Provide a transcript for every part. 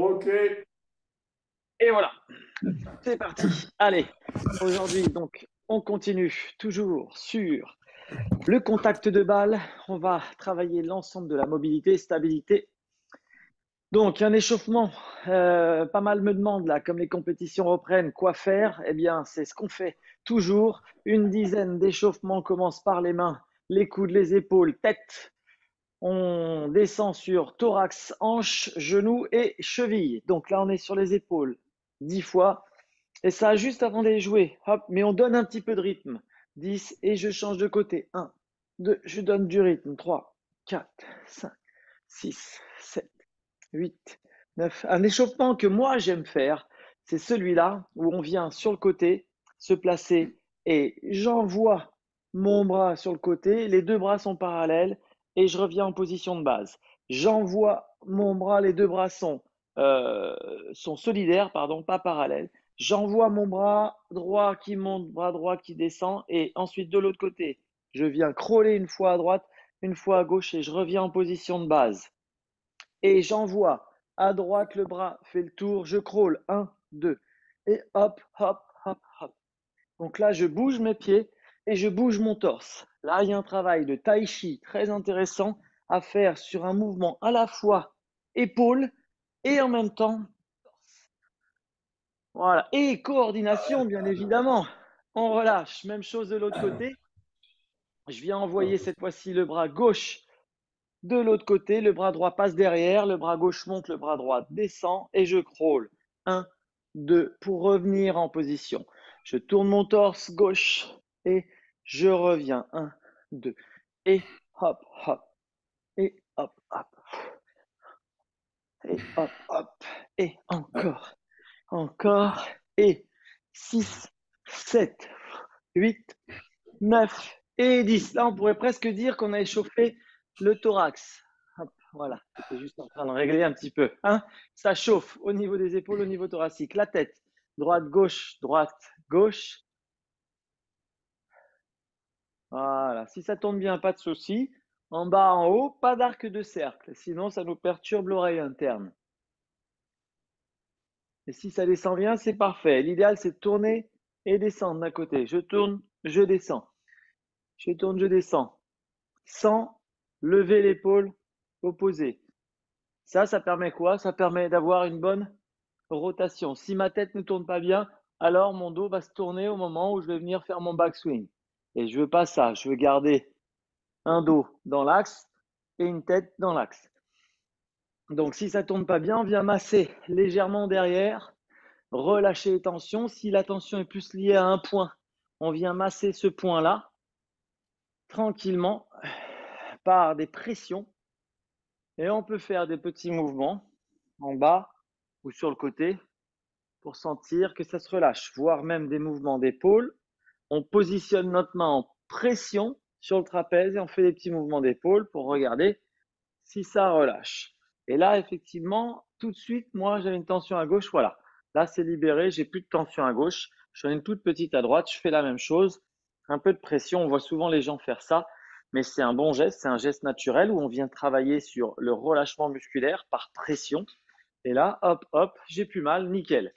Ok. Et voilà, c'est parti. Allez, aujourd'hui, donc, on continue toujours sur le contact de balle. On va travailler l'ensemble de la mobilité, stabilité. Donc, un échauffement, pas mal me demandent là, comme les compétitions reprennent, quoi faire? Eh bien, c'est ce qu'on fait toujours. Une dizaine d'échauffements commence par les mains, les coudes, les épaules, tête. On descend sur thorax, hanche, genou et cheville. Donc là, on est sur les épaules 10 fois. Et ça, juste avant d'aller jouer. Hop, mais on donne un petit peu de rythme. 10 et je change de côté. 1, 2, je donne du rythme. 3, 4, 5, 6, 7, 8, 9. Un échauffement que moi j'aime faire, c'est celui-là où on vient sur le côté, se placer et j'envoie mon bras sur le côté. Les deux bras sont parallèles et je reviens en position de base. J'envoie mon bras, les deux bras sont solidaires, pardon, pas parallèles. J'envoie mon bras droit qui monte, bras droit qui descend et ensuite de l'autre côté, je viens crawler une fois à droite, une fois à gauche et je reviens en position de base. Et j'envoie à droite, le bras fait le tour, je crawl, 1, 2 et hop, hop, hop, hop. Donc là, je bouge mes pieds et je bouge mon torse. Là, il y a un travail de tai chi très intéressant à faire sur un mouvement à la fois épaule et en même temps torse. Voilà. Et coordination, bien évidemment. On relâche. Même chose de l'autre côté. Je viens envoyer cette fois-ci le bras gauche de l'autre côté. Le bras droit passe derrière. Le bras gauche monte, le bras droit descend et je crawl. 1, 2 pour revenir en position. Je tourne mon torse gauche et je reviens. 1, 2 et hop, hop. Et hop, hop. Et hop, hop. Et encore. Encore. Et 6, 7, 8, 9 et 10. Là, on pourrait presque dire qu'on a échauffé le thorax. Hop, voilà, j'étais juste en train de régler un petit peu. Hein, ça chauffe au niveau des épaules, au niveau thoracique. La tête, droite, gauche. Voilà, si ça tourne bien, pas de souci. En bas, en haut, pas d'arc de cercle. Sinon, ça nous perturbe l'oreille interne. Et si ça descend bien, c'est parfait. L'idéal, c'est de tourner et descendre d'un côté. Je tourne, je descends. Je tourne, je descends. Sans lever l'épaule opposée. Ça permet quoi? Ça permet d'avoir une bonne rotation. Si ma tête ne tourne pas bien, alors mon dos va se tourner au moment où je vais venir faire mon backswing. Et je veux pas ça. Je veux garder un dos dans l'axe et une tête dans l'axe. Donc si ça tourne pas bien, on vient masser légèrement derrière, relâcher les tensions. Si la tension est plus liée à un point, on vient masser ce point-là tranquillement par des pressions. Et on peut faire des petits mouvements en bas ou sur le côté pour sentir que ça se relâche, voire même des mouvements d'épaule. On positionne notre main en pression sur le trapèze et on fait des petits mouvements d'épaule pour regarder si ça relâche. Et là, effectivement, tout de suite, moi, j'avais une tension à gauche. Voilà. Là, c'est libéré. J'ai plus de tension à gauche. J'en ai une toute petite à droite. Je fais la même chose. Un peu de pression. On voit souvent les gens faire ça. Mais c'est un bon geste. C'est un geste naturel où on vient travailler sur le relâchement musculaire par pression. Et là, hop, hop, j'ai plus mal. Nickel.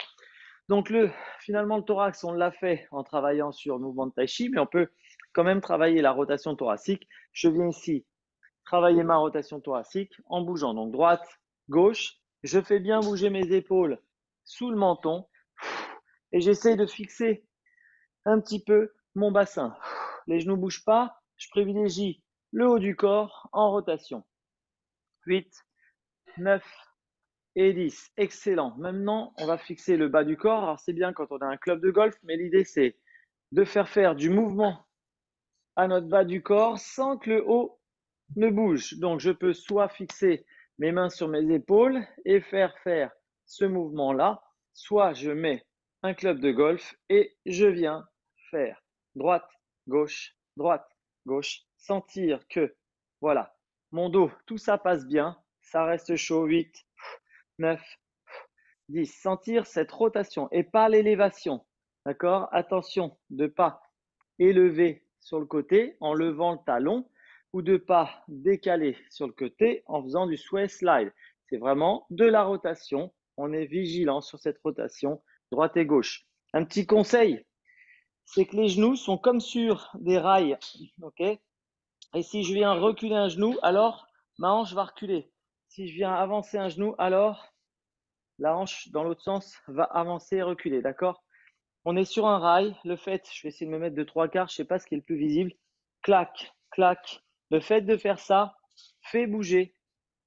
Donc, finalement, le thorax, on l'a fait en travaillant sur le mouvement de tai chi. Mais on peut quand même travailler la rotation thoracique. Je viens ici travailler ma rotation thoracique en bougeant. Donc droite, gauche. Je fais bien bouger mes épaules sous le menton et j'essaie de fixer un petit peu mon bassin. Les genoux ne bougent pas. Je privilégie le haut du corps en rotation. 8, 9 et 10. Excellent. Maintenant, on va fixer le bas du corps. Alors, c'est bien quand on a un club de golf, mais l'idée, c'est de faire du mouvement à notre bas du corps sans que le haut ne bouge. Donc, je peux soit fixer mes mains sur mes épaules et faire ce mouvement-là, soit je mets un club de golf et je viens faire droite, gauche, sentir que, voilà, mon dos, tout ça passe bien, ça reste chaud, 8, 9, 10. Sentir cette rotation et pas l'élévation, d'accord? Attention de ne pas élever sur le côté en levant le talon ou de pas décaler sur le côté en faisant du sway slide. C'est vraiment de la rotation On est vigilant sur cette rotation, droite et gauche. Un petit conseil, c'est que les genoux sont comme sur des rails. Ok. Et si je viens reculer un genou, alors ma hanche va reculer. Si je viens avancer un genou, alors la hanche dans l'autre sens va avancer et reculer. D'accord? On est sur un rail. Le fait, je vais essayer de me mettre de 3/4, je ne sais pas ce qui est le plus visible. Clac, clac. Le fait de faire ça fait bouger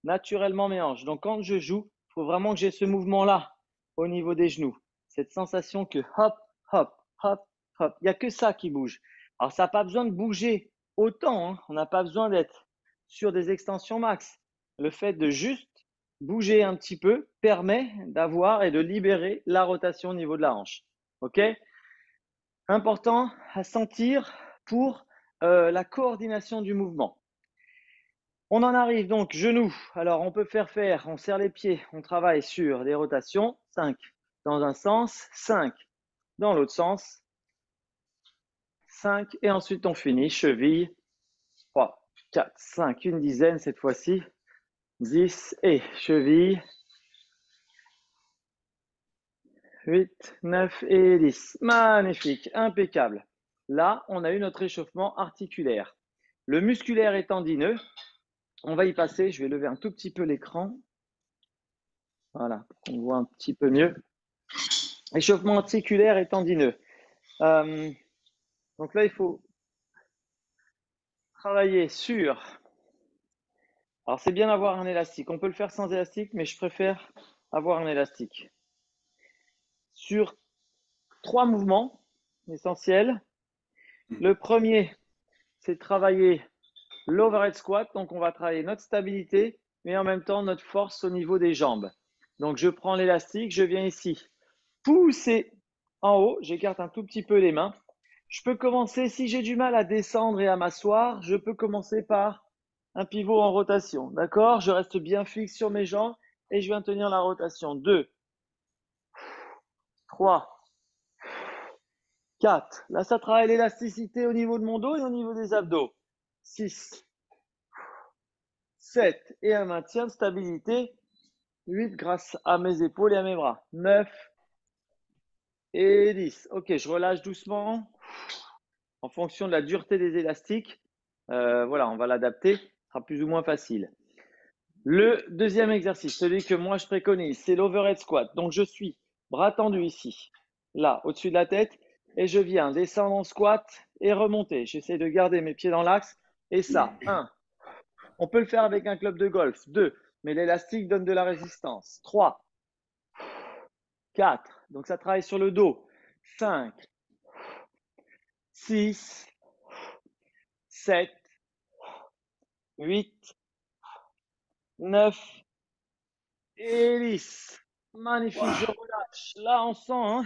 naturellement mes hanches. Donc quand je joue, il faut vraiment que j'ai ce mouvement-là au niveau des genoux. Cette sensation que hop, hop, hop, hop. Il n'y a que ça qui bouge. Alors ça n'a pas besoin de bouger autant. Hein. On n'a pas besoin d'être sur des extensions max. Le fait de juste bouger un petit peu permet d'avoir et de libérer la rotation au niveau de la hanche. Ok? Important à sentir pour la coordination du mouvement. On en arrive donc genoux. Alors on peut faire, on serre les pieds, on travaille sur des rotations. 5 dans un sens, 5 dans l'autre sens. 5 et ensuite on finit. Cheville. 3, 4, 5, une dizaine cette fois-ci. 10 et cheville. 8, 9 et 10. Magnifique, impeccable. Là, on a eu notre échauffement articulaire. Le musculaire est tendineux. On va y passer. Je vais lever un tout petit peu l'écran. Voilà, pour qu'on voit un petit peu mieux. Échauffement articulaire et tendineux. Donc là, il faut travailler sur… Alors, c'est bien d'avoir un élastique. On peut le faire sans élastique, mais je préfère avoir un élastique. Sur 3 mouvements essentiels. Le premier, c'est de travailler l'overhead squat. Donc, on va travailler notre stabilité, mais en même temps, notre force au niveau des jambes. Donc, je prends l'élastique, je viens ici. Pousser en haut, j'écarte un tout petit peu les mains. Je peux commencer, si j'ai du mal à descendre et à m'asseoir, je peux commencer par un pivot en rotation. D'accord? Je reste bien fixe sur mes jambes et je viens tenir la rotation. 2, 3, 4. Là, ça travaille l'élasticité au niveau de mon dos et au niveau des abdos. 6, 7 et un maintien de stabilité. 8 grâce à mes épaules et à mes bras. 9 et 10. Ok, je relâche doucement en fonction de la dureté des élastiques. Voilà, on va l'adapter. Ce sera plus ou moins facile. Le deuxième exercice, celui que moi je préconise, c'est l'overhead squat. Donc, je suis bras tendus ici, là, au-dessus de la tête, et je viens descendre en squat et remonter. J'essaie de garder mes pieds dans l'axe. Et ça, 1. On peut le faire avec un club de golf. 2. Mais l'élastique donne de la résistance. 3. 4. Donc, ça travaille sur le dos. 5. 6. 7. 8. 9. Et 10. Magnifique, wow. Je relâche. Là, on sent, hein.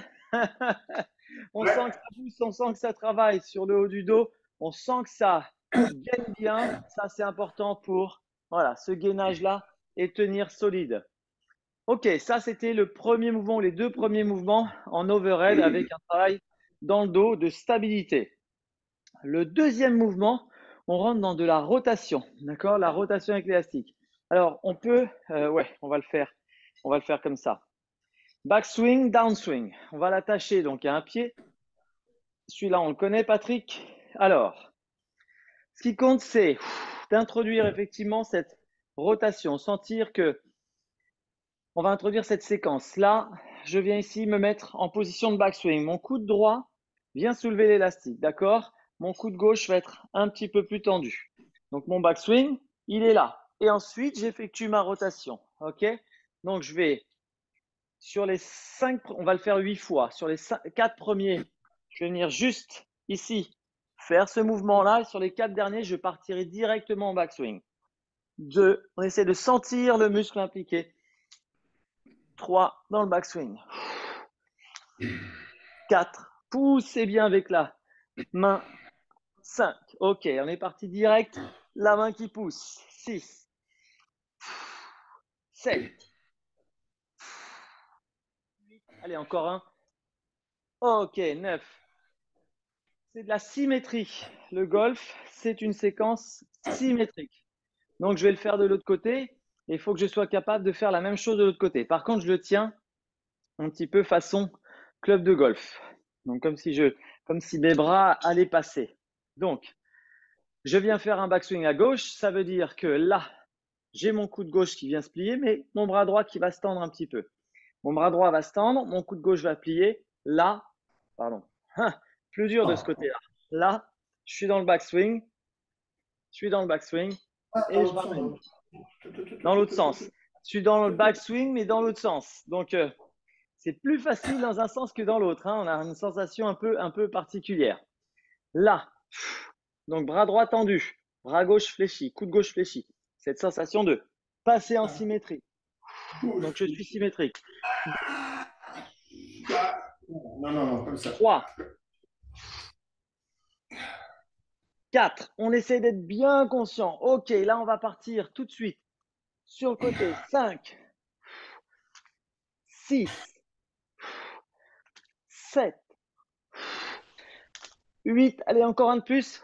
On sent que ça pousse, on sent que ça travaille sur le haut du dos. On sent que ça gaine bien. Ça, c'est important pour voilà, ce gainage-là et tenir solide. Ok, ça, c'était le premier mouvement, les 2 premiers mouvements en overhead avec un travail dans le dos de stabilité. Le deuxième mouvement, on rentre dans de la rotation. D'accord? La rotation avec l'élastique. Alors, on peut, on va le faire. On va le faire comme ça. Back swing, down swing. On va l'attacher donc à un pied. Celui-là, on le connaît, Patrick. Alors, ce qui compte, c'est d'introduire effectivement cette rotation. Sentir que on va introduire cette séquence. Là, je viens ici me mettre en position de back swing. Mon coude droit vient soulever l'élastique. D'accord? Mon coude gauche va être un petit peu plus tendu. Donc, mon back swing, il est là. Et ensuite, j'effectue ma rotation. OK? Donc, je vais sur les 5, on va le faire 8 fois. Sur les 4 premiers, je vais venir juste ici faire ce mouvement-là. Et sur les 4 derniers, je partirai directement en backswing. 2, on essaie de sentir le muscle impliqué. 3, dans le backswing. 4, poussez bien avec la main. 5, ok, on est parti direct. La main qui pousse. 6, 7, 8, allez, encore un. Ok, 9. C'est de la symétrie. Le golf, c'est une séquence symétrique. Donc, je vais le faire de l'autre côté. Et il faut que je sois capable de faire la même chose de l'autre côté. Par contre, je le tiens un petit peu façon club de golf. Donc, comme si mes bras allaient passer. Donc, je viens faire un backswing à gauche. Ça veut dire que là, j'ai mon coude gauche qui vient se plier, mais mon bras droit qui va se tendre un petit peu. Mon bras droit va se tendre, mon coude gauche va plier. Là, pardon, plus dur de ce côté-là. Là, je suis dans le backswing. Je suis dans le backswing et je ramène. Dans l'autre sens. Je suis dans le backswing, mais dans l'autre sens. Donc, c'est plus facile dans un sens que dans l'autre. Hein. On a une sensation un peu particulière. Là, donc bras droit tendu, bras gauche fléchi, coude gauche fléchi. Cette sensation de passer en symétrie. Donc, je suis symétrique. Non, comme ça. 3, 4. On essaie d'être bien conscient. Ok, là, on va partir tout de suite sur le côté. 5, 6, 7, 8. Allez, encore un de plus.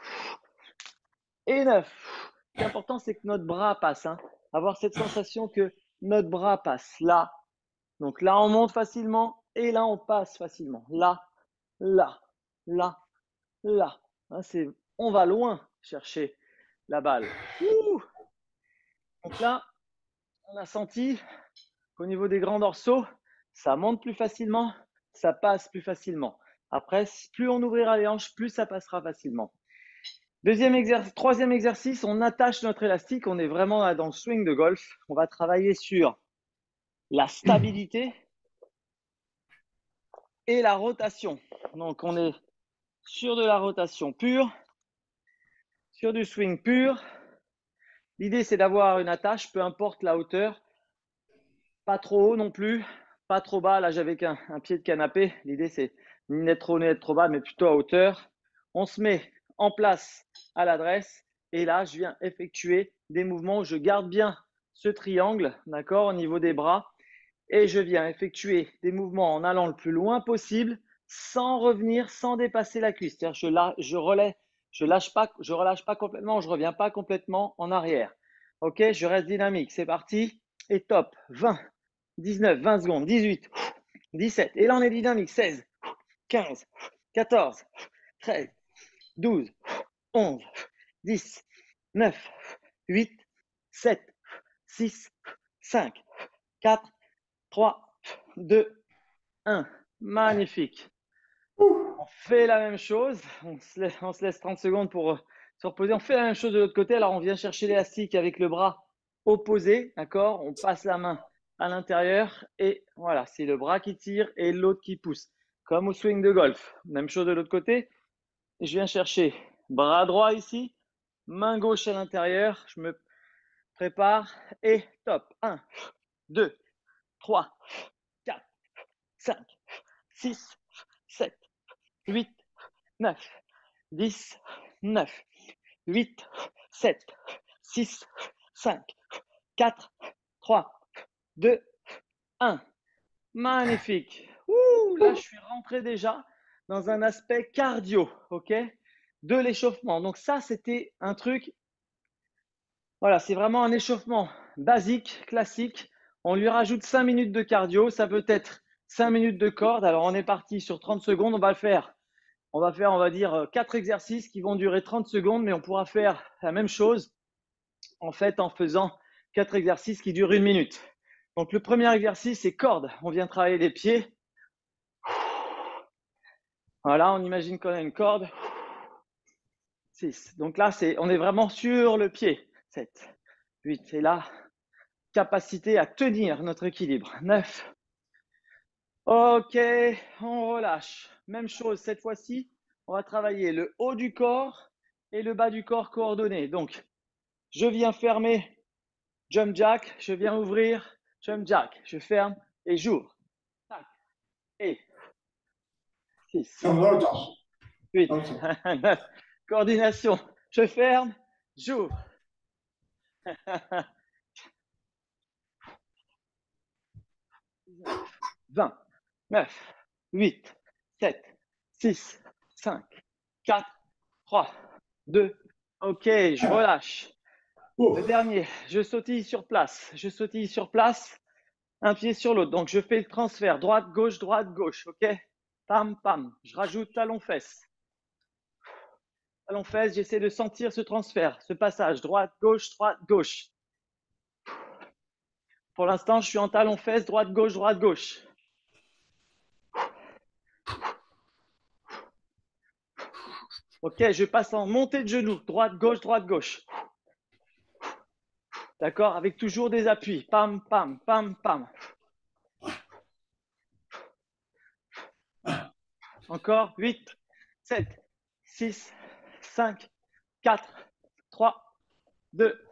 Et 9. Ce qui est important, c'est que notre bras passe. Hein. Avoir cette sensation que notre bras passe là. Donc là, on monte facilement et là, on passe facilement. Là, là, là, là. Hein, on va loin chercher la balle. Ouh. Donc là, on a senti qu'au niveau des grands dorsaux, ça monte plus facilement, ça passe plus facilement. Après, plus on ouvrira les hanches, plus ça passera facilement. Troisième exercice, on attache notre élastique. On est vraiment là dans le swing de golf. On va travailler sur la stabilité et la rotation. Donc, on est sur de la rotation pure, sur du swing pur. L'idée, c'est d'avoir une attache, peu importe la hauteur. Pas trop haut non plus, pas trop bas. Là, j'avais qu'un pied de canapé. L'idée, c'est ni d'être trop haut, ni d'être trop bas, mais plutôt à hauteur. On se met en place à l'adresse. Et là, je viens effectuer des mouvements où je garde bien ce triangle, d'accord, au niveau des bras. Et je viens effectuer des mouvements en allant le plus loin possible, sans revenir, sans dépasser la cuisse. C'est-à-dire, je relâche pas complètement, je reviens pas complètement en arrière. Ok, je reste dynamique. C'est parti. Et top. 20, 19, 20 secondes, 18, 17. Et là, on est dynamique. 16, 15, 14, 13, 12, 11, 10, 9, 8, 7, 6, 5, 4, 3, 2, 1. Magnifique. On fait la même chose. On se laisse 30 secondes pour se reposer. On fait la même chose de l'autre côté. Alors, on vient chercher l'élastique avec le bras opposé. D'accord? On passe la main à l'intérieur. Et voilà, c'est le bras qui tire et l'autre qui pousse. Comme au swing de golf. Même chose de l'autre côté. Et je viens chercher bras droit ici. Main gauche à l'intérieur. Je me prépare. Et top. 1, 2, 3, 4, 5, 6, 7, 8, 9, 10, 9, 8, 7, 6, 5, 4, 3, 2, 1. Magnifique. Ouh, là, je suis rentré déjà dans un aspect cardio, ok, de l'échauffement. Donc ça, c'était un truc, voilà, c'est vraiment un échauffement basique, classique. On lui rajoute 5 minutes de cardio. Ça peut être 5 minutes de corde. Alors, on est parti sur 30 secondes. On va faire, on va dire, 4 exercices qui vont durer 30 secondes, mais on pourra faire la même chose en fait en faisant 4 exercices qui durent 1 minute. Donc, le premier exercice, c'est corde. On vient travailler les pieds. Voilà, on imagine qu'on a une corde. 6. Donc là, on est vraiment sur le pied. 7, 8. Et là, capacité à tenir notre équilibre. 9. Ok, on relâche. Même chose, cette fois-ci, on va travailler le haut du corps et le bas du corps coordonné. Donc, je viens fermer, jump jack, je viens ouvrir, jump jack, je ferme et j'ouvre. 5 et 6, Non, dans le temps. 8, Dans le temps. 9. Coordination, je ferme, j'ouvre. 20, 9, 8, 7, 6, 5, 4, 3, 2. Ok, je relâche. Le dernier, je sautille sur place. Je sautille sur place, un pied sur l'autre. Donc, je fais le transfert droite, gauche, ok? Pam, pam. Je rajoute talon-fesse. Talon-fesse, j'essaie de sentir ce transfert, ce passage droite, gauche, droite, gauche. Pour l'instant, je suis en talon-fesse, droite, gauche, droite, gauche. Ok, je passe en montée de genoux, droite, gauche, droite, gauche. D'accord? Avec toujours des appuis. Pam, pam, pam, pam. Encore 8, 7, 6, 5, 4, 3, 2.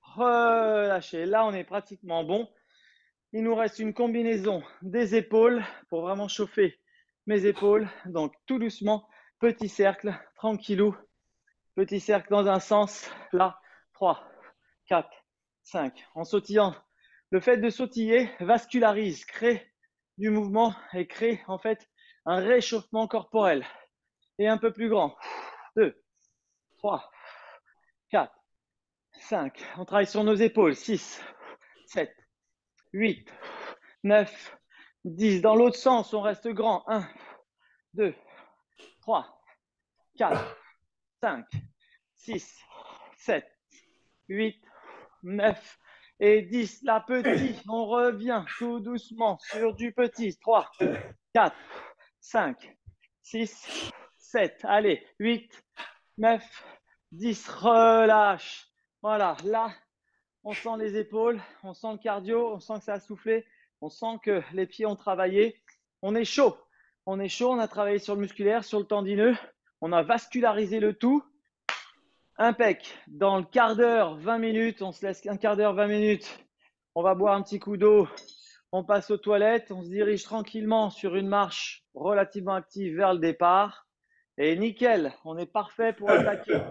Relâchez. Là, on est pratiquement bon. Il nous reste une combinaison des épaules pour vraiment chauffer mes épaules. Donc, tout doucement, petit cercle, tranquillou. Petit cercle dans un sens. Là, 3, 4, 5. En sautillant. Le fait de sautiller vascularise, crée du mouvement et crée en fait un réchauffement corporel. Et un peu plus grand. 2, 3, 4, 5. On travaille sur nos épaules. 6, 7, 8, 9, 10. Dans l'autre sens, on reste grand. 1, 2, 3, 4, 5, 6, 7, 8, 9 et 10. La petite, on revient tout doucement sur du petit. 3, 4, 5, 6, 7. Allez, 8, 9, 10. Relâche. Voilà, là, on sent les épaules, on sent le cardio, on sent que ça a soufflé, on sent que les pieds ont travaillé. On est chaud. On est chaud, on a travaillé sur le musculaire, sur le tendineux. On a vascularisé le tout. Impec. Dans le quart d'heure, 20 minutes, on se laisse un quart d'heure, 20 minutes. On va boire un petit coup d'eau. On passe aux toilettes. On se dirige tranquillement sur une marche relativement active vers le départ. Et nickel, on est parfait pour attaquer.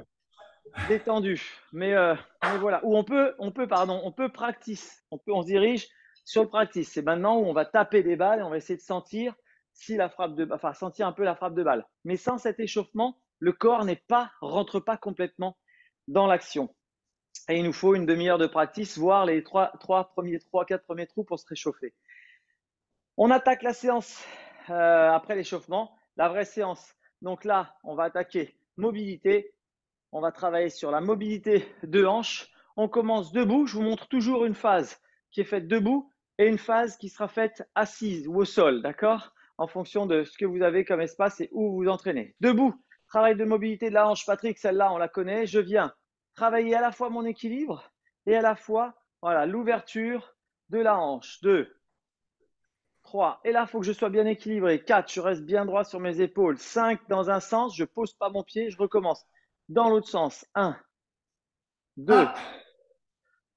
Détendu. Mais voilà. Ou on peut practice. On se dirige sur le practice. C'est maintenant où on va taper des balles et on va essayer de sentir sentir un peu la frappe de balle. Mais sans cet échauffement, le corps rentre pas complètement dans l'action. Et il nous faut une demi-heure de practice, voire les 4 premiers trous pour se réchauffer. On attaque la séance après l'échauffement, la vraie séance. Donc là, on va attaquer mobilité. On va travailler sur la mobilité de hanche. On commence debout. Je vous montre toujours une phase qui est faite debout et une phase qui sera faite assise ou au sol, d'accord? En fonction de ce que vous avez comme espace et où vous vous entraînez. Debout, travail de mobilité de la hanche. Patrick, celle-là, on la connaît. Je viens travailler à la fois mon équilibre et à la fois voilà, l'ouverture de la hanche. 2, 3. Et là, il faut que je sois bien équilibré. 4, je reste bien droit sur mes épaules. 5, dans un sens, je ne pose pas mon pied, je recommence. Dans l'autre sens. 1, 2,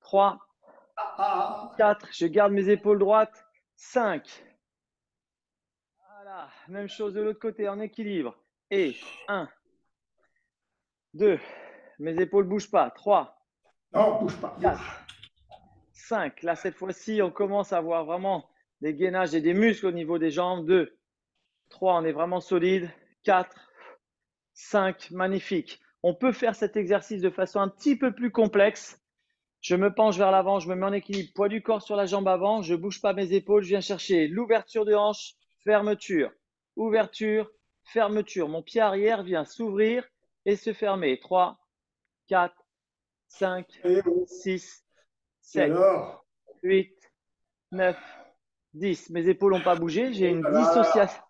3, 4. Je garde mes épaules droites. 5. Voilà. Même chose de l'autre côté en équilibre. Et 1, 2. Mes épaules ne bougent pas. 3. Non, bouge pas. 4. 5. Là, cette fois-ci, on commence à avoir vraiment des gainages et des muscles au niveau des jambes. 2. 3. On est vraiment solide. 4. 5. Magnifique. On peut faire cet exercice de façon un petit peu plus complexe. Je me penche vers l'avant, je me mets en équilibre, poids du corps sur la jambe avant, je ne bouge pas mes épaules, je viens chercher l'ouverture de hanche, fermeture, ouverture, fermeture. Mon pied arrière vient s'ouvrir et se fermer. 3, 4, 5, 6, 7, 8, 9, 10. Mes épaules n'ont pas bougé, j'ai une dissociation.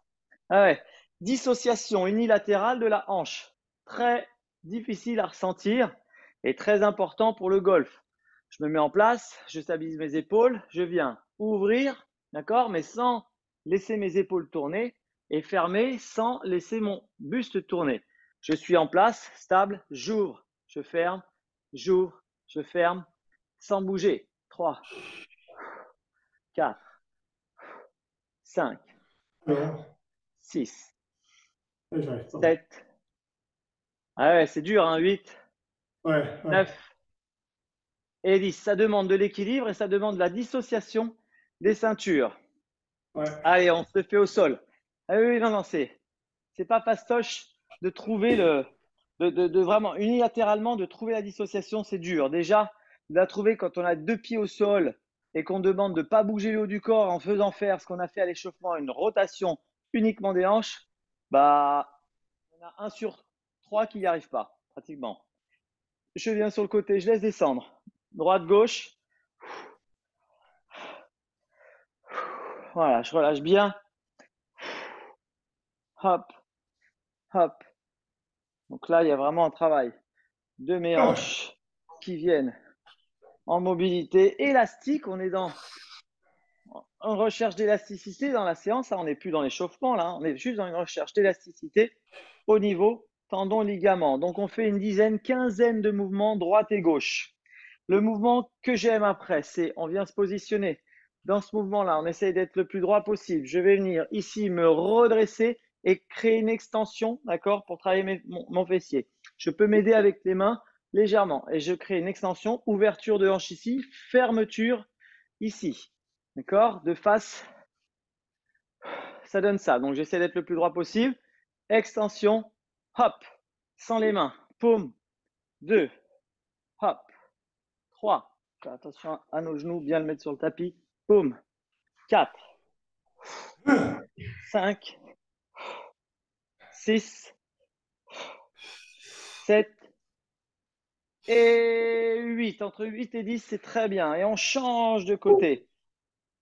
Dissociation unilatérale de la hanche. Très difficile à ressentir et très important pour le golf. Je me mets en place, je stabilise mes épaules, je viens ouvrir, d'accord, mais sans laisser mes épaules tourner et fermer sans laisser mon buste tourner. Je suis en place, stable, j'ouvre, je ferme, sans bouger. 3, 4, 5, 6, 7. Ah ouais, c'est dur, hein, 8, 9 et 10. Ça demande de l'équilibre et ça demande de la dissociation des ceintures. Allez, on se le fait au sol. Ah oui, non, c'est pas fastoche de trouver de vraiment unilatéralement de trouver la dissociation, c'est dur. Déjà, la trouver quand on a 2 pieds au sol et qu'on demande de ne pas bouger le haut du corps en faisant faire ce qu'on a fait à l'échauffement, une rotation uniquement des hanches, bah, on a 1 sur 3 qui n'y arrive pas, pratiquement. Je viens sur le côté, je laisse descendre. Droite, gauche. Voilà, je relâche bien. Hop, hop. Donc là, il y a vraiment un travail de mes hanches qui viennent en mobilité élastique. On est en recherche d'élasticité dans la séance. On n'est plus dans l'échauffement là. On est juste dans une recherche d'élasticité au niveau tendon ligament. Donc on fait une dizaine, quinzaine de mouvements droite et gauche. Le mouvement que j'aime après, c'est on vient se positionner. Dans ce mouvement-là, on essaye d'être le plus droit possible. Je vais venir ici me redresser et créer une extension, d'accord, pour travailler mon fessier. Je peux m'aider avec les mains légèrement et je crée une extension, ouverture de hanche ici, fermeture ici, d'accord, de face. Ça donne ça. Donc j'essaie d'être le plus droit possible. Extension, hop, sans les mains, paume, 2, hop, 3. Fais attention à nos genoux, bien le mettre sur le tapis. Boum. 4, 5, 6, 7 et 8. Entre 8 et 10, c'est très bien. Et on change de côté.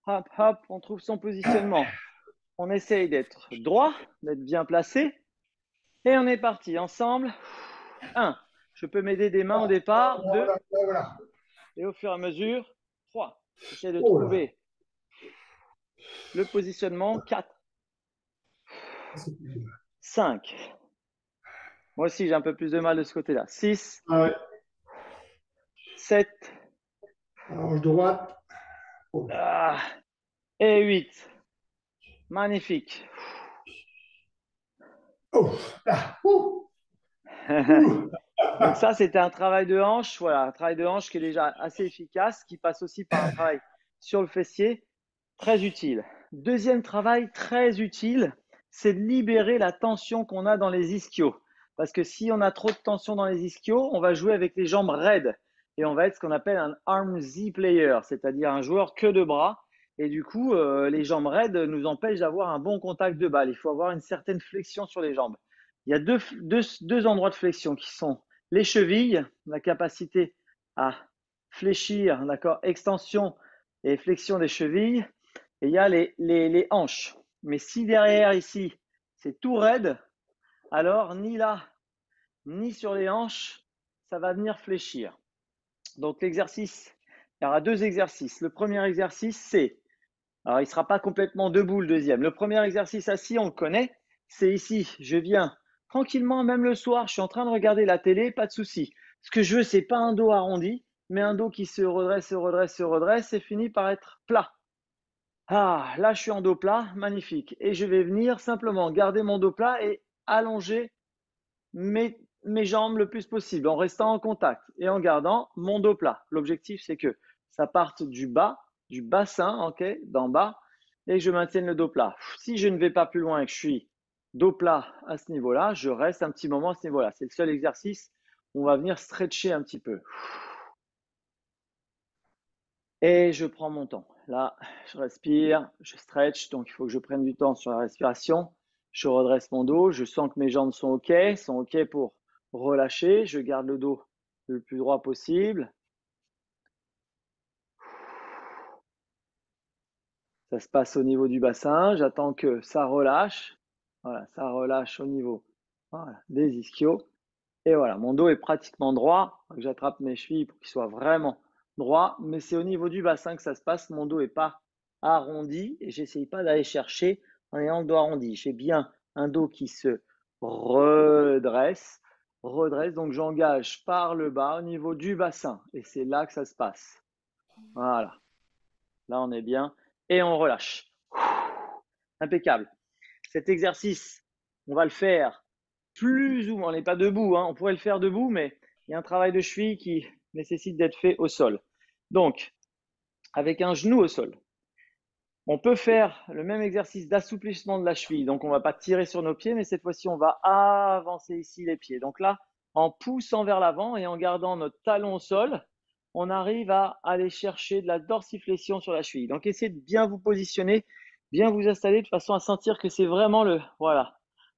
Hop, hop, on trouve son positionnement. On essaye d'être droit, d'être bien placé. Et on est parti ensemble. 1. Je peux m'aider des mains au départ. 2. Et au fur et à mesure, 3. J'essaie de trouver le positionnement. 4. 5. Moi aussi, j'ai un peu plus de mal de ce côté-là. 6. 7. Hanche droite. Et 8. Magnifique. Donc ça, c'était un travail de hanche. Voilà, un travail de hanche qui est déjà assez efficace, qui passe aussi par un travail sur le fessier, très utile. Deuxième travail très utile, c'est de libérer la tension qu'on a dans les ischios. Parce que si on a trop de tension dans les ischios, on va jouer avec les jambes raides et on va être ce qu'on appelle un arm Z player, c'est-à-dire un joueur que de bras. Et du coup, les jambes raides nous empêchent d'avoir un bon contact de balle. Il faut avoir une certaine flexion sur les jambes. Il y a deux endroits de flexion qui sont les chevilles, la capacité à fléchir, d'accord, extension et flexion des chevilles. Et il y a les hanches. Mais si derrière ici, c'est tout raide, alors ni là, ni sur les hanches, ça va venir fléchir. Donc l'exercice, il y aura 2 exercices. Le premier exercice, c'est, alors il ne sera pas complètement debout le deuxième. Le premier exercice assis, on le connaît, c'est ici. Je viens tranquillement, même le soir, je suis en train de regarder la télé, pas de souci. Ce que je veux, c'est pas un dos arrondi, mais un dos qui se redresse, se redresse, se redresse et finit par être plat. Ah, là, je suis en dos plat, magnifique. Et je vais venir simplement garder mon dos plat et allonger mes jambes le plus possible en restant en contact et en gardant mon dos plat. L'objectif, c'est que ça parte du bas, du bassin, ok, d'en bas, et que je maintienne le dos plat. Si je ne vais pas plus loin et que je suis dos plat à ce niveau-là, je reste un petit moment à ce niveau-là. C'est le seul exercice où on va venir stretcher un petit peu. Et je prends mon temps. Là, je respire, je stretch, donc il faut que je prenne du temps sur la respiration. Je redresse mon dos, je sens que mes jambes sont OK pour relâcher. Je garde le dos le plus droit possible. Ça se passe au niveau du bassin. J'attends que ça relâche. Voilà, ça relâche au niveau des ischios. Et voilà, mon dos est pratiquement droit. J'attrape mes chevilles pour qu'il soit vraiment droit. Mais c'est au niveau du bassin que ça se passe. Mon dos n'est pas arrondi et j'essaye pas d'aller chercher en ayant le dos arrondi. J'ai bien un dos qui se redresse. Donc j'engage par le bas au niveau du bassin. Et c'est là que ça se passe. Voilà. Là, on est bien. Et on relâche. Impeccable. Cet exercice, on va le faire plus ou moins. On n'est pas debout, hein. On pourrait le faire debout, mais il y a un travail de cheville qui nécessite d'être fait au sol. Donc, avec un genou au sol, on peut faire le même exercice d'assouplissement de la cheville. Donc, on ne va pas tirer sur nos pieds, mais cette fois-ci, on va avancer ici les pieds. Donc là, en poussant vers l'avant et en gardant notre talon au sol, on arrive à aller chercher de la dorsiflexion sur la cheville. Donc, essayez de bien vous positionner, bien vous installer de façon à sentir que c'est vraiment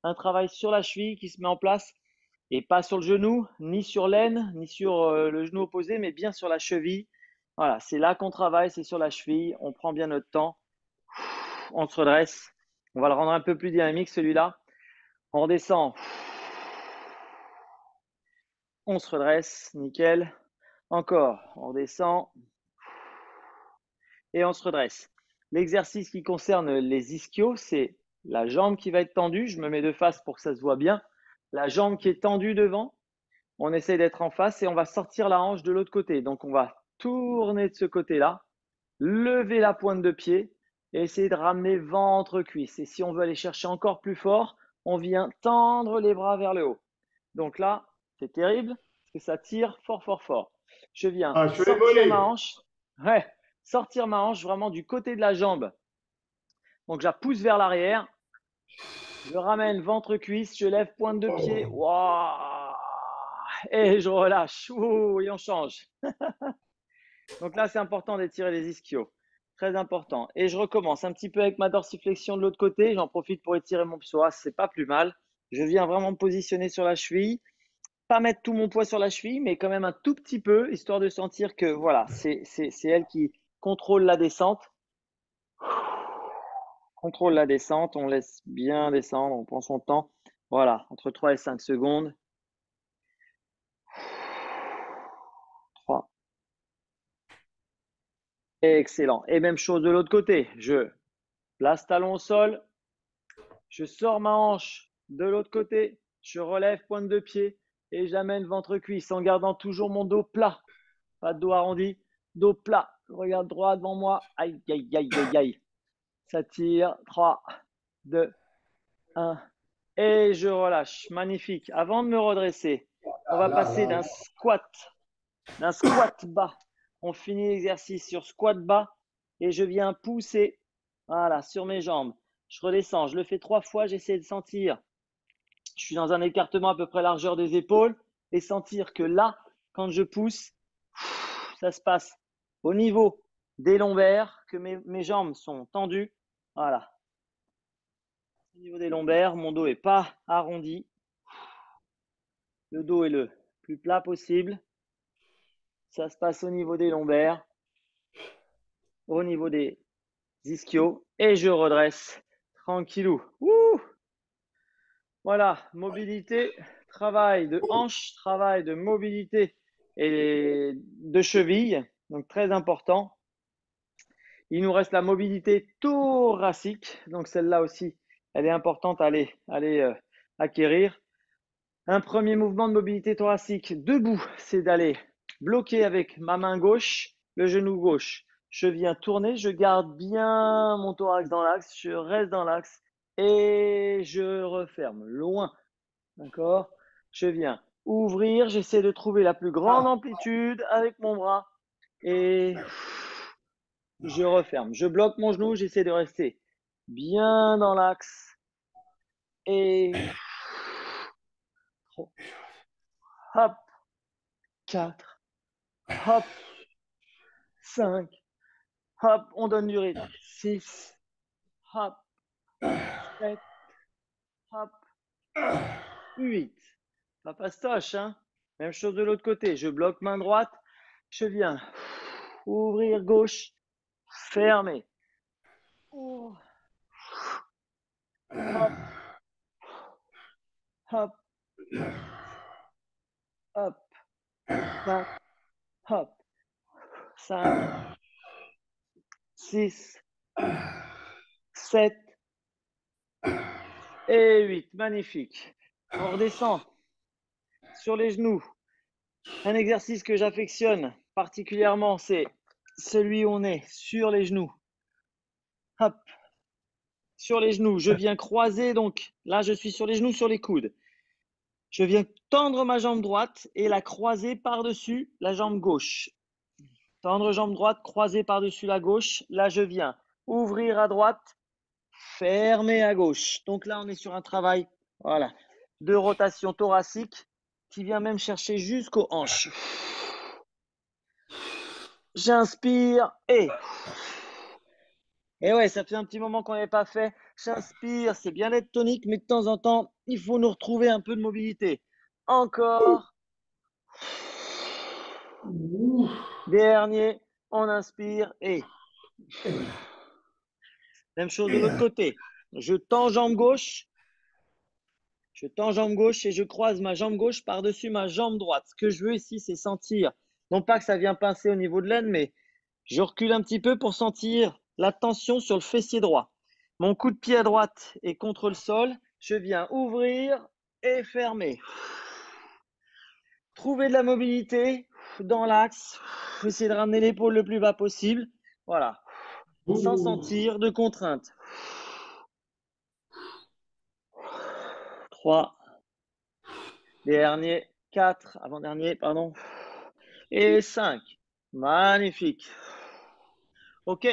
un travail sur la cheville qui se met en place et pas sur le genou, ni sur l'aine, ni sur le genou opposé, mais bien sur la cheville. Voilà, c'est là qu'on travaille, c'est sur la cheville. On prend bien notre temps. On se redresse. On va le rendre un peu plus dynamique celui-là. On redescend. On se redresse. Nickel. Encore. On redescend. Et on se redresse. L'exercice qui concerne les ischios, c'est la jambe qui va être tendue. Je me mets de face pour que ça se voit bien. La jambe qui est tendue devant. On essaie d'être en face et on va sortir la hanche de l'autre côté. Donc, on va tourner de ce côté-là, lever la pointe de pied et essayer de ramener ventre-cuisse. Et si on veut aller chercher encore plus fort, on vient tendre les bras vers le haut. Donc là, c'est terrible parce que ça tire fort, fort, fort. Je viens Sur les sortir mollets. ma hanche. Ouais, sortir ma hanche vraiment du côté de la jambe. Donc, je la pousse vers l'arrière. Je ramène ventre-cuisse, je lève pointe de pied. Waouh! Et je relâche. Ouh, et on change. Donc là, c'est important d'étirer les ischios. Très important. Et je recommence un petit peu avec ma dorsiflexion de l'autre côté. J'en profite pour étirer mon psoas. C'est pas plus mal. Je viens vraiment me positionner sur la cheville. Pas mettre tout mon poids sur la cheville, mais quand même un tout petit peu, histoire de sentir que voilà, c'est elle qui contrôle la descente. Contrôle la descente. On laisse bien descendre. On prend son temps. Voilà, entre 3 et 5 secondes. 3. Excellent. Et même chose de l'autre côté. Je place talon au sol. Je sors ma hanche de l'autre côté. Je relève pointe de pied et j'amène ventre-cuisse en gardant toujours mon dos plat. Pas de dos arrondi, dos plat. Je regarde droit devant moi. Aïe, aïe, aïe, aïe, aïe. Ça tire. 3, 2, 1. Et je relâche. Magnifique. Avant de me redresser, on va passer d'un squat bas. On finit l'exercice sur squat bas et je viens pousser voilà, sur mes jambes. Je redescends, je le fais 3 fois, j'essaie de sentir. Je suis dans un écartement à peu près largeur des épaules et sentir que là, quand je pousse, ça se passe au niveau des lombaires, que mes jambes sont tendues. Voilà. Au niveau des lombaires, mon dos n'est pas arrondi. Le dos est le plus plat possible. Ça se passe au niveau des lombaires, au niveau des ischios et je redresse tranquillou. Ouh, voilà, mobilité, travail de hanche, travail de mobilité et de cheville, donc très important. Il nous reste la mobilité thoracique, donc celle-là aussi, elle est importante à aller acquérir. Un premier mouvement de mobilité thoracique debout, c'est d'aller bloquer avec ma main gauche le genou gauche. Je viens tourner, je garde bien mon thorax dans l'axe, je reste dans l'axe et je referme loin. D'accord? Je viens ouvrir, j'essaie de trouver la plus grande amplitude avec mon bras et je referme. Je bloque mon genou, j'essaie de rester bien dans l'axe et hop, 4, hop, 5, hop, on donne du rythme. 6, hop, 7, hop, 8. Pas fastoche, hein? Même chose de l'autre côté. Je bloque main droite. Je viens ouvrir gauche, fermer. Ouvre. Hop, hop, hop, 4, hop, 5, 6, 7 et 8. Magnifique. On redescend sur les genoux. Un exercice que j'affectionne particulièrement, c'est celui où on est sur les genoux. Hop, sur les genoux. Je viens croiser, donc là, je suis sur les genoux, sur les coudes. Je viens tendre ma jambe droite et la croiser par-dessus la jambe gauche. Tendre jambe droite, croiser par-dessus la gauche. Là, je viens ouvrir à droite, fermer à gauche. Donc là, on est sur un travail voilà, de rotation thoracique qui vient même chercher jusqu'aux hanches. J'inspire et ouais, ça fait un petit moment qu'on n'avait pas fait. J'inspire, c'est bien d'être tonique, mais de temps en temps, il faut nous retrouver un peu de mobilité. Encore. Ouh. Dernier, on inspire et Et, même chose de et, l'autre côté. Je tends jambe gauche, je tends jambe gauche et je croise ma jambe gauche par-dessus ma jambe droite. Ce que je veux ici, c'est sentir, non pas que ça vient pincer au niveau de l'aine, mais je recule un petit peu pour sentir la tension sur le fessier droit. Mon coup de pied à droite est contre le sol. Je viens ouvrir et fermer. Trouver de la mobilité dans l'axe. Essayer de ramener l'épaule le plus bas possible. Voilà. Sans ouh. sentir de contrainte. 3. Dernier. 4. Avant-dernier, pardon. Et 5. Magnifique. Ok,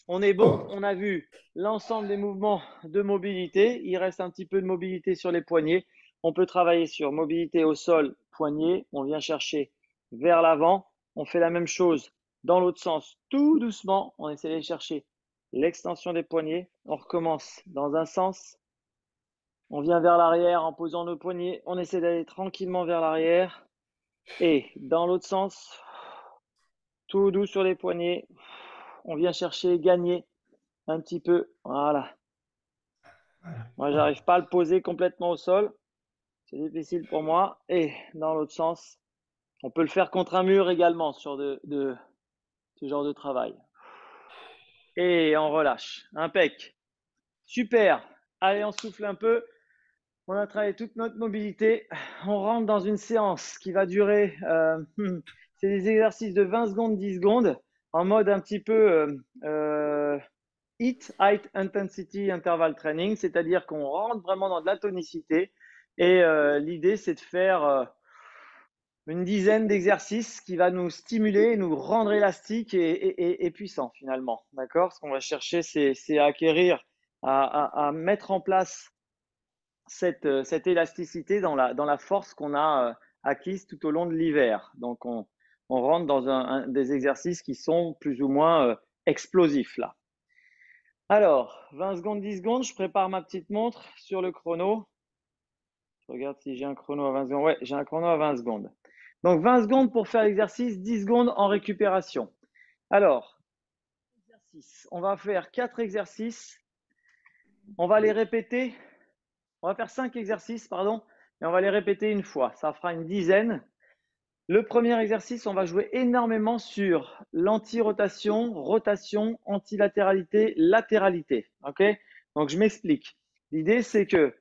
on est bon. Oh. On a vu l'ensemble des mouvements de mobilité. Il reste un petit peu de mobilité sur les poignets. On peut travailler sur mobilité au sol, poignet. On vient chercher vers l'avant. On fait la même chose dans l'autre sens, tout doucement. On essaie d'aller chercher l'extension des poignets. On recommence dans un sens. On vient vers l'arrière en posant nos poignets. On essaie d'aller tranquillement vers l'arrière. Et dans l'autre sens, tout doux sur les poignets. On vient chercher, gagner un petit peu. Voilà. Voilà. Moi, j'arrive pas à le poser complètement au sol. C'est difficile pour moi. Et dans l'autre sens, on peut le faire contre un mur également sur ce genre de travail. Et on relâche. Impec. Super. Allez, on souffle un peu. On a travaillé toute notre mobilité. On rentre dans une séance qui va durer. C'est des exercices de 20 secondes, 10 secondes, en mode un petit peu HIIT, Height Intensity Interval Training, c'est-à-dire qu'on rentre vraiment dans de la tonicité. Et l'idée, c'est de faire une dizaine d'exercices qui va nous stimuler, nous rendre élastiques et puissants finalement. D'accord? Ce qu'on va chercher, c'est à acquérir, à mettre en place cette élasticité dans la force qu'on a acquise tout au long de l'hiver. Donc, on rentre dans des exercices qui sont plus ou moins explosifs là. Alors, 20 secondes, 10 secondes, je prépare ma petite montre sur le chrono. Je regarde si j'ai un chrono à 20 secondes. Ouais, j'ai un chrono à 20 secondes. Donc, 20 secondes pour faire l'exercice, 10 secondes en récupération. Alors, on va faire 4 exercices. On va les répéter. On va faire 5 exercices, pardon, et on va les répéter une fois. Ça fera une dizaine. Le premier exercice, on va jouer énormément sur l'anti-rotation, rotation, antilatéralité, latéralité. Ok? Donc, je m'explique. L'idée, c'est que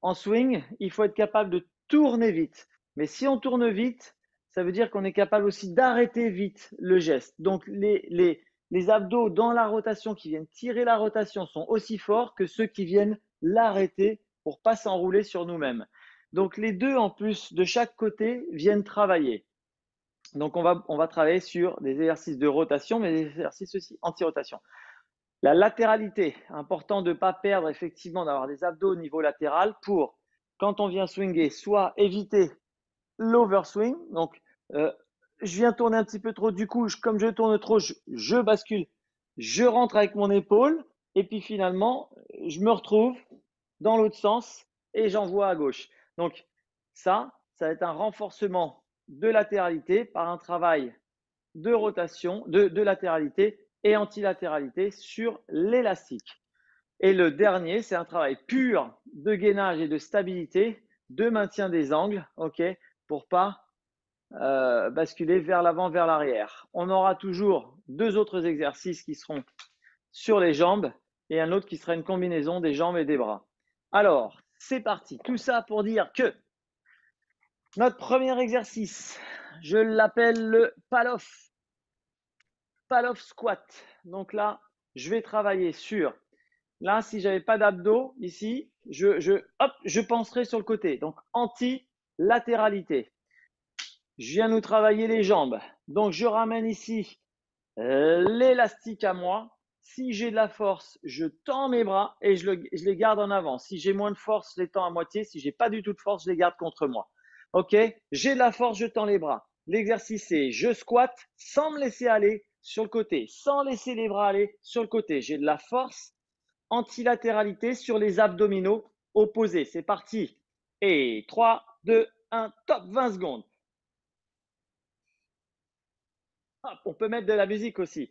en swing, il faut être capable de tourner vite. Mais si on tourne vite, ça veut dire qu'on est capable aussi d'arrêter vite le geste. Donc, les abdos dans la rotation qui viennent tirer la rotation sont aussi forts que ceux qui viennent l'arrêter pour ne pas s'enrouler sur nous-mêmes. Donc, les deux, en plus de chaque côté, viennent travailler. Donc, on va travailler sur des exercices de rotation, mais des exercices aussi anti-rotation. La latéralité, important de ne pas perdre effectivement, d'avoir des abdos au niveau latéral pour, quand on vient swinger, soit éviter l'overswing. Donc, je viens tourner un petit peu trop, du coup, comme je tourne trop, je bascule, je rentre avec mon épaule, et puis finalement, je me retrouve dans l'autre sens et j'envoie à gauche. Donc, ça va être un renforcement de latéralité par un travail de rotation, de latéralité et antilatéralité sur l'élastique. Et le dernier, c'est un travail pur de gainage et de stabilité, de maintien des angles, ok, pour pas basculer vers l'avant, vers l'arrière. On aura toujours deux autres exercices qui seront sur les jambes et un autre qui sera une combinaison des jambes et des bras. Alors, c'est parti. Tout ça pour dire que notre premier exercice, je l'appelle le Pallof squat. Donc là, je vais travailler sur. Là, si j'avais pas d'abdos ici, je penserais sur le côté. Donc anti-latéralité. Je viens nous travailler les jambes. Donc je ramène ici l'élastique à moi. Si j'ai de la force, je tends mes bras et je les garde en avant. Si j'ai moins de force, je les tends à moitié. Si j'ai pas du tout de force, je les garde contre moi. Ok? J'ai de la force, je tends les bras. L'exercice c'est je squatte sans me laisser aller sur le côté, sans laisser les bras aller sur le côté. J'ai de la force, antilatéralité sur les abdominaux opposés. C'est parti. Et 3, 2, 1, top, 20 secondes. Hop, on peut mettre de la musique aussi.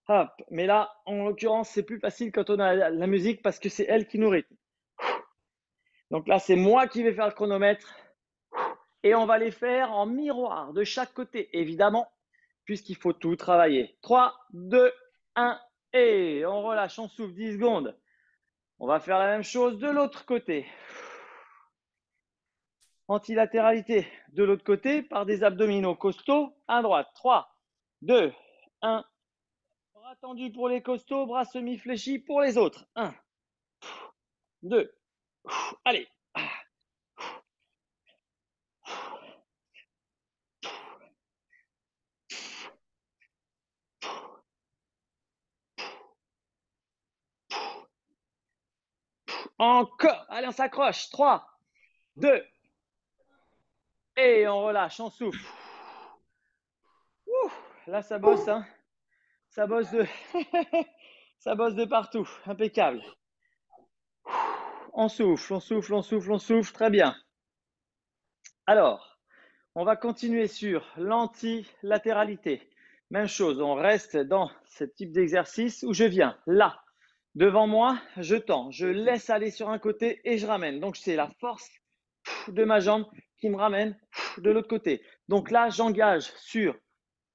Hop, mais là, en l'occurrence, c'est plus facile quand on a la musique parce que c'est elle qui nous rythme. Donc là, c'est moi qui vais faire le chronomètre. Et on va les faire en miroir de chaque côté, évidemment, puisqu'il faut tout travailler. 3, 2, 1, et on relâche, on souffle 10 secondes. On va faire la même chose de l'autre côté. Antilatéralité de l'autre côté par des abdominaux costauds à droite. 3, 2, 1. Bras tendus pour les costauds, bras semi-fléchis pour les autres. 1, 2, allez. Encore. Allez, on s'accroche. 3, 2, et on relâche, on souffle. Là, ça bosse, hein. Ça bosse de, ça bosse de partout. Impeccable. On souffle, on souffle, on souffle, on souffle. Très bien. Alors, on va continuer sur l'antilatéralité. Même chose, on reste dans ce type d'exercice où je viens là, devant moi, je tends, je laisse aller sur un côté et je ramène. Donc, c'est la force de ma jambe qui me ramène de l'autre côté. Donc là, j'engage sur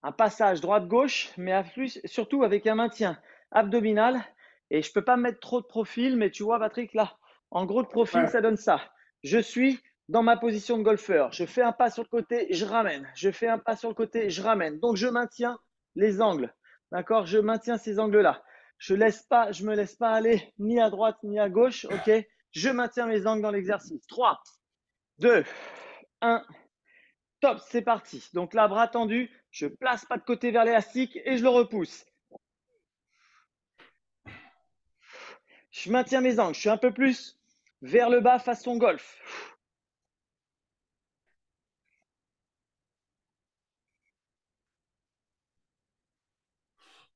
un passage droite-gauche, mais surtout avec un maintien abdominal. Et je ne peux pas mettre trop de profil, mais tu vois, Patrick, là, en gros de profil, ça donne ça. Je suis dans ma position de golfeur. Je fais un pas sur le côté, je ramène. Je fais un pas sur le côté, je ramène. Donc, je maintiens les angles. D'accord? Je maintiens ces angles-là. Je me laisse pas aller ni à droite ni à gauche. OK? Je maintiens mes angles dans l'exercice. 3, 2, 1. Top, c'est parti. Donc là, bras tendu, je place pas de côté vers l'élastique et je le repousse. Je maintiens mes angles, je suis un peu plus vers le bas façon golf.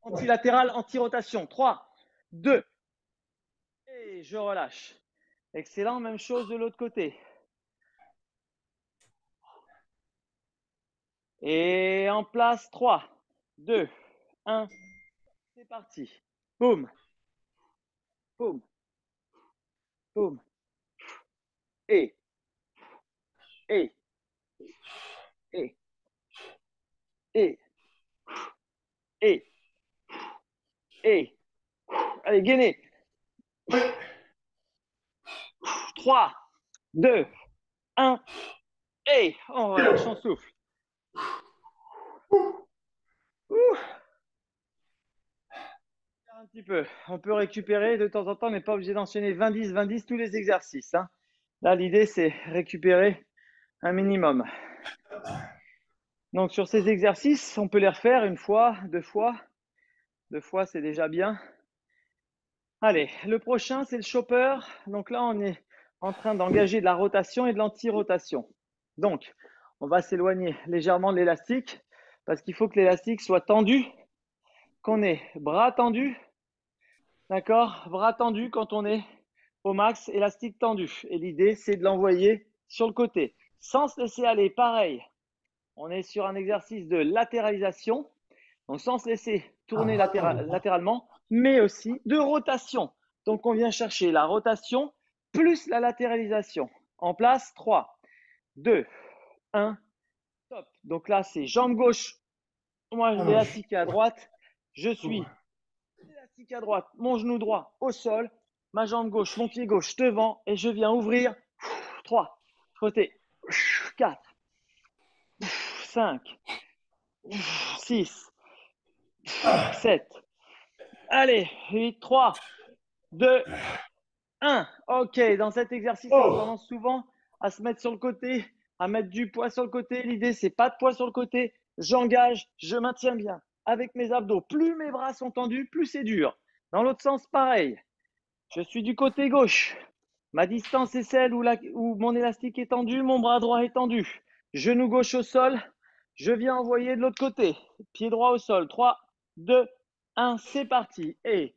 Antilatéral, anti-rotation. 3, 2, et je relâche. Excellent, même chose de l'autre côté. Et en place, 3, 2, 1, c'est parti. Boum, boum, boum. Et, et, et, et, et. Allez, gainez. 3, 2, 1, et on relâche, on souffle. Un petit peu. On peut récupérer de temps en temps, on n'est pas obligé d'enchaîner 20-10, 20-10 tous les exercices, hein. Là, l'idée, c'est récupérer un minimum. Donc, sur ces exercices, on peut les refaire une fois, deux fois. Deux fois, c'est déjà bien. Allez, le prochain, c'est le chopper. Donc là, on est en train d'engager de la rotation et de l'anti-rotation. Donc, on va s'éloigner légèrement de l'élastique parce qu'il faut que l'élastique soit tendu, qu'on ait bras tendus. D'accord? Bras tendus quand on est au max, élastique tendu. Et l'idée, c'est de l'envoyer sur le côté. Sans se laisser aller, pareil. On est sur un exercice de latéralisation. Donc, sans se laisser tourner latéralement, mais aussi de rotation. Donc, on vient chercher la rotation plus la latéralisation. En place, 3, 2, 1, top. Donc là, c'est jambe gauche. Moi, l'élastique est à droite. Je suis élastique à droite, mon genou droit au sol, ma jambe gauche, mon pied gauche devant et je viens ouvrir. 3, côté, 4, 5, 6, 7. Allez, 8, 3, 2, 1. Ok, dans cet exercice, on a tendance souvent à se mettre sur le côté, à mettre du poids sur le côté. L'idée, c'est pas de poids sur le côté. J'engage, je maintiens bien avec mes abdos. Plus mes bras sont tendus, plus c'est dur. Dans l'autre sens, pareil. Je suis du côté gauche. Ma distance est celle où mon élastique est tendu, mon bras droit est tendu. Genou gauche au sol. Je viens envoyer de l'autre côté. Pied droit au sol. 3, 2, 1. C'est parti. Et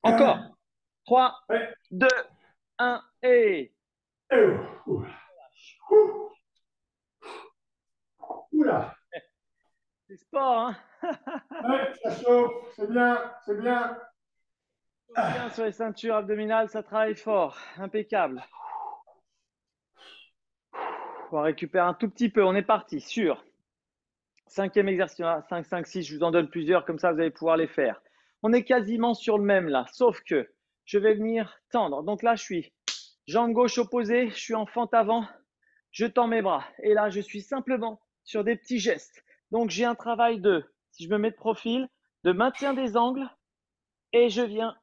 encore. 3, Ouais. 2, 1. Et Oula. c'est sport, hein. Ouais, ça chauffe, c'est bien, c'est bien. Bien sur les ceintures abdominales, ça travaille fort. Impeccable. On récupère un tout petit peu. On est parti sur 5e exercice. 5, 5, 6. Je vous en donne plusieurs. Comme ça, vous allez pouvoir les faire. On est quasiment sur le même là. Sauf que je vais venir tendre. Donc là, je suis jambe gauche opposée. Je suis en fente avant. Je tends mes bras. Et là, je suis simplement sur des petits gestes. Donc, j'ai un travail de, si je me mets de profil, de maintien des angles. Et je viens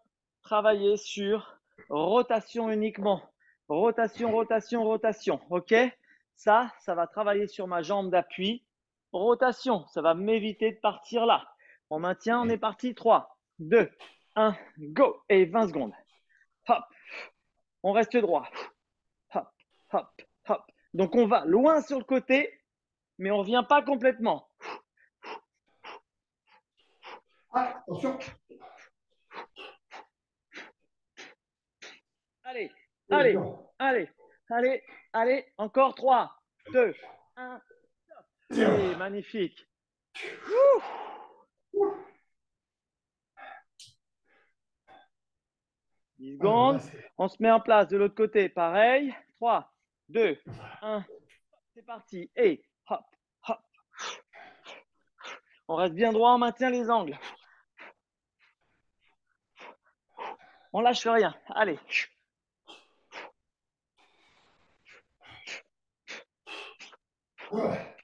travailler sur rotation uniquement. Rotation, rotation, rotation. OK? Ça va travailler sur ma jambe d'appui. Rotation, ça va m'éviter de partir là. On maintient, on est parti. 3, 2, 1, go. Et 20 secondes. Hop. On reste droit. Hop, hop, hop. Donc, on va loin sur le côté, mais on ne revient pas complètement. Ah, attention. Allez, Et allez, non. allez, allez, allez. Encore 3, 2, 1. Et magnifique. Ouh. 10 Alors là, secondes. On se met en place de l'autre côté. Pareil. 3, 2, 1. C'est parti. Et hop, hop. On reste bien droit, on maintient les angles. On lâche rien. Allez. ouais.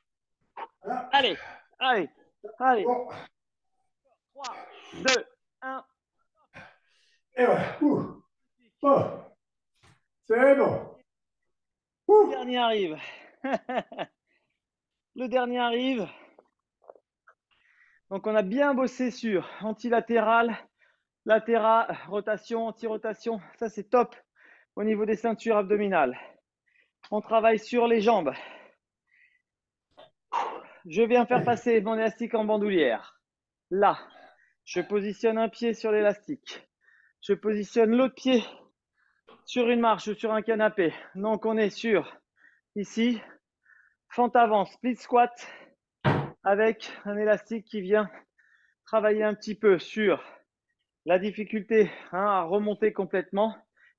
Voilà. Allez, allez, allez. Bon. 3, 2, 1. Et voilà. Bon. C'est bon. Le dernier arrive. Le dernier arrive. Donc, on a bien bossé sur antilatéral, latéral, rotation, anti-rotation. Ça, c'est top au niveau des ceintures abdominales. On travaille sur les jambes. Je viens faire passer mon élastique en bandoulière. Là, je positionne un pied sur l'élastique. Je positionne l'autre pied sur une marche ou sur un canapé. Donc, on est sur, ici, fente avant, split squat, avec un élastique qui vient travailler un petit peu sur la difficulté à remonter complètement.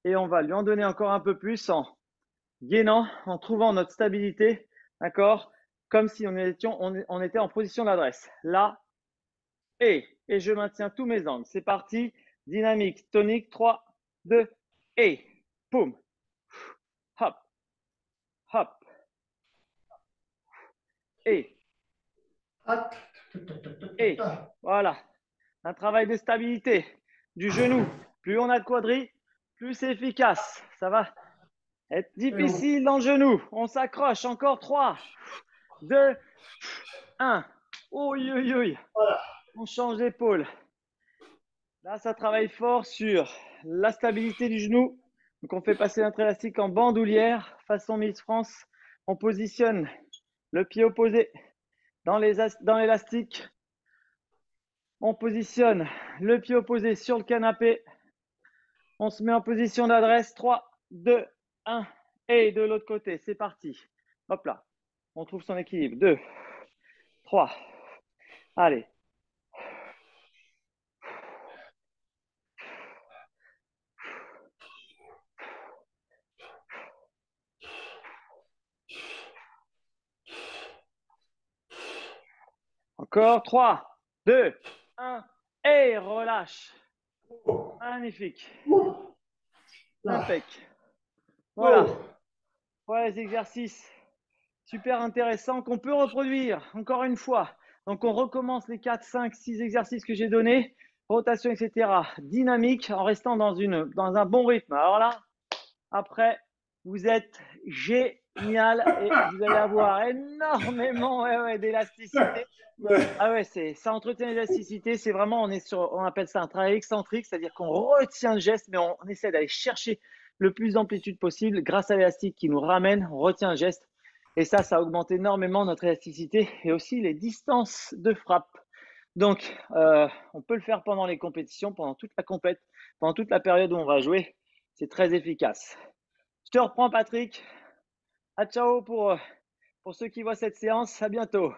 Et on va lui en donner encore un peu plus en gainant, en trouvant notre stabilité, d'accord? Comme si on était en position d'adresse. Là, et je maintiens tous mes angles. C'est parti. Dynamique, tonique, 3, 2, et. Poum. Hop, hop, et. Et. Voilà. Un travail de stabilité du genou. Plus on a de quadri, plus c'est efficace. Ça va être difficile dans le genou. On s'accroche. Encore 3, 2, 1. Oui, oui, oui. On change d'épaule. Là, ça travaille fort sur la stabilité du genou. Donc, on fait passer notre élastique en bandoulière, façon Miss France. On positionne le pied opposé dans l'élastique. On positionne le pied opposé sur le canapé. On se met en position d'adresse. 3, 2, 1. Et de l'autre côté, c'est parti. Hop là. On trouve son équilibre. 2, 3. Allez. Encore 3, 2, 1. Et relâche. Magnifique. Impec. Voilà. Voilà les exercices super intéressants qu'on peut reproduire encore une fois. Donc, on recommence les 4, 5, 6 exercices que j'ai donnés. Rotation, etc. Dynamique en restant dans un bon rythme. Alors là, après, Vous êtes génial et vous allez avoir énormément d'élasticité. Ah ouais, ça entretient l'élasticité. C'est vraiment, on appelle ça un travail excentrique, c'est-à-dire qu'on retient le geste, mais on essaie d'aller chercher le plus d'amplitude possible grâce à l'élastique qui nous ramène. On retient le geste. Et ça augmente énormément notre élasticité et aussi les distances de frappe. Donc, on peut le faire pendant les compétitions, pendant toute la compète, pendant toute la période où on va jouer. C'est très efficace. Je te reprends, Patrick. À ciao pour ceux qui voient cette séance. À bientôt.